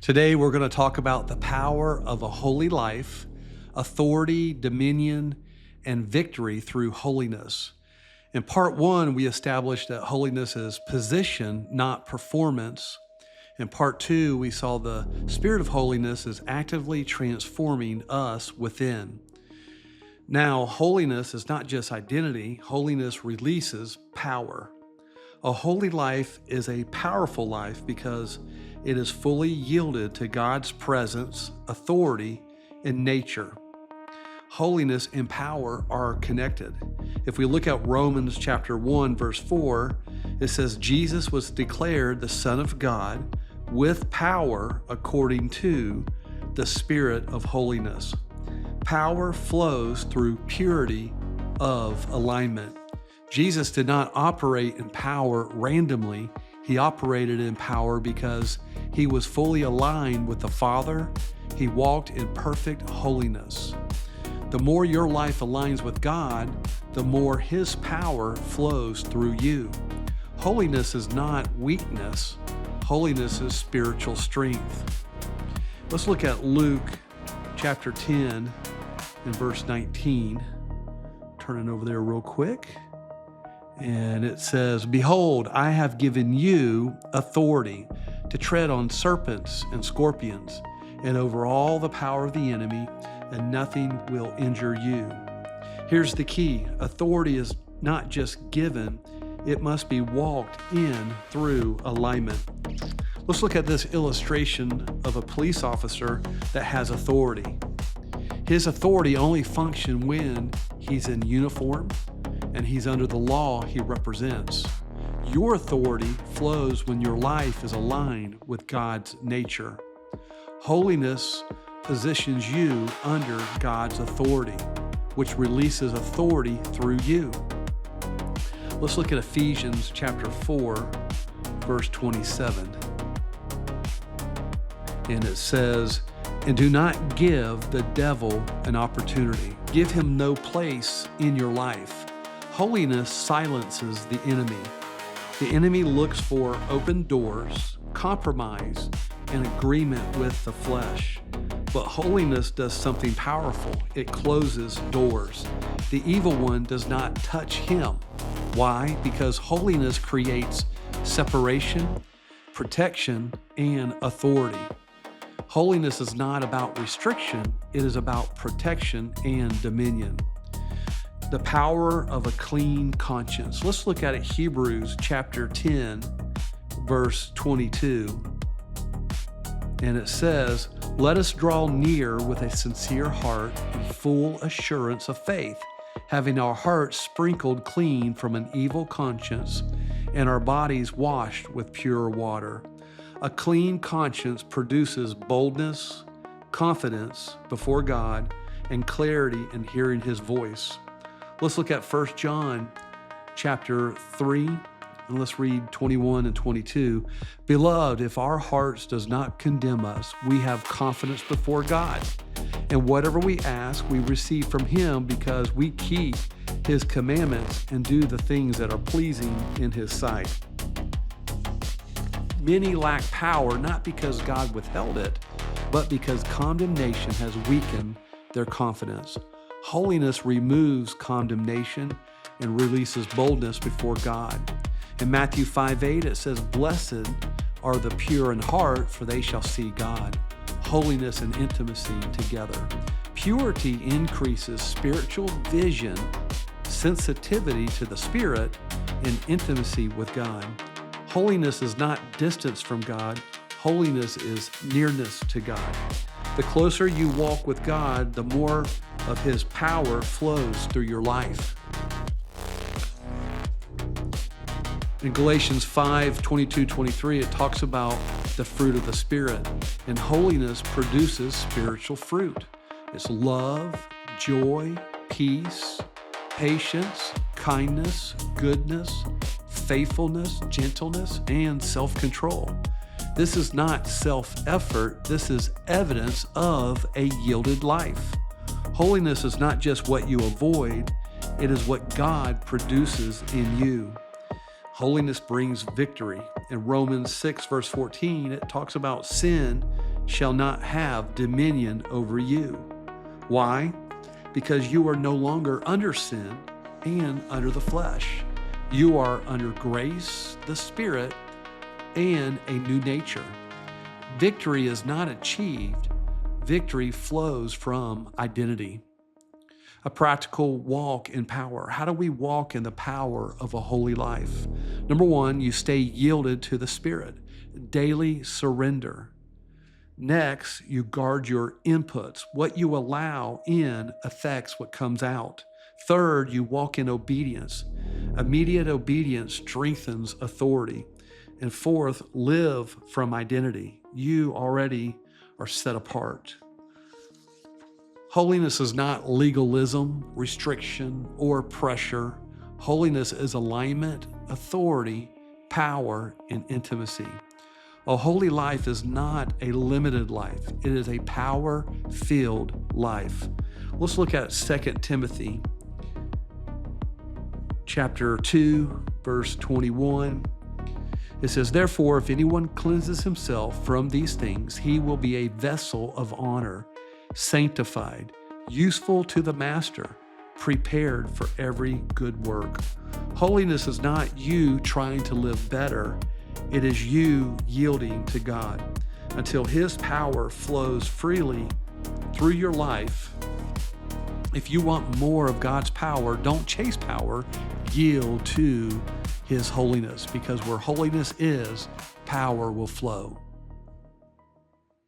Today, we're going to talk about the power of a holy life, authority, dominion, and victory through holiness. In part one, we established that holiness is position, not performance. In part two, we saw the spirit of holiness is actively transforming us within. Now, holiness is not just identity, holiness releases power. A holy life is a powerful life because it is fully yielded to God's presence, authority, and nature. Holiness and power are connected. If we look at Romans chapter 1, verse 4, it says, Jesus was declared the Son of God with power according to the Spirit of holiness. Power flows through purity of alignment. Jesus did not operate in power randomly. He operated in power because he was fully aligned with the Father. He walked in perfect holiness. The more your life aligns with God, the more his power flows through you. Holiness is not weakness. Holiness is spiritual strength. Let's look at Luke chapter 10 and verse 19. Turning over there real quick. And it says, Behold, I have given you authority to tread on serpents and scorpions and over all the power of the enemy, and nothing will injure you. Here's the key. Authority is not just given, it must be walked in through alignment. Let's look at this illustration of a police officer that has authority. His authority only functions when he's in uniform and he's under the law he represents. Your authority flows when your life is aligned with God's nature. Holiness positions you under God's authority, which releases authority through you. Let's look at Ephesians chapter 4, verse 27. And it says, And do not give the devil an opportunity. Give him no place in your life. Holiness silences the enemy. The enemy looks for open doors, compromise, and agreement with the flesh. But holiness does something powerful. It closes doors. The evil one does not touch him. Why? Because holiness creates separation, protection, and authority. Holiness is not about restriction. It is about protection and dominion. The power of a clean conscience. Let's look at it, Hebrews chapter 10, verse 22. And it says, Let us draw near with a sincere heart and full assurance of faith, having our hearts sprinkled clean from an evil conscience and our bodies washed with pure water. A clean conscience produces boldness, confidence before God, and clarity in hearing his voice. Let's look at 1 John chapter 3, and let's read 21 and 22. Beloved, if our hearts does not condemn us, we have confidence before God. And whatever we ask, we receive from him because we keep his commandments and do the things that are pleasing in his sight. Many lack power not because God withheld it, but because condemnation has weakened their confidence. Holiness removes condemnation and releases boldness before God. In Matthew 5:8, it says, Blessed are the pure in heart, for they shall see God. Holiness and intimacy together. Purity increases spiritual vision, sensitivity to the Spirit, and intimacy with God. Holiness is not distance from God. Holiness is nearness to God. The closer you walk with God, the more of his power flows through your life. In Galatians 5:22-23, it talks about the fruit of the Spirit, and holiness produces spiritual fruit. It's love, joy, peace, patience, kindness, goodness, faithfulness, gentleness, and self-control. This is not self-effort. This is evidence of a yielded life. Holiness is not just what you avoid. It is what God produces in you. Holiness brings victory. In Romans 6, verse 14, it talks about sin shall not have dominion over you. Why? Because you are no longer under sin and under the flesh. You are under grace, the Spirit, and a new nature. Victory is not achieved. Victory flows from identity. A practical walk in power. How do we walk in the power of a holy life? Number one, you stay yielded to the Spirit. Daily surrender. Next, you guard your inputs. What you allow in affects what comes out. Third, you walk in obedience. Immediate obedience strengthens authority. And fourth, live from identity. You already are set apart. Holiness is not legalism, restriction, or pressure. Holiness is alignment, authority, power, and intimacy. A holy life is not a limited life. It is a power-filled life. Let's look at 2 Timothy chapter 2, verse 21. It says, "Therefore, if anyone cleanses himself from these things, he will be a vessel of honor, sanctified, useful to the master, prepared for every good work." Holiness is not you trying to live better. It is you yielding to God until His power flows freely through your life. If you want more of God's power, don't chase power, yield to His holiness, because where holiness is, power will flow.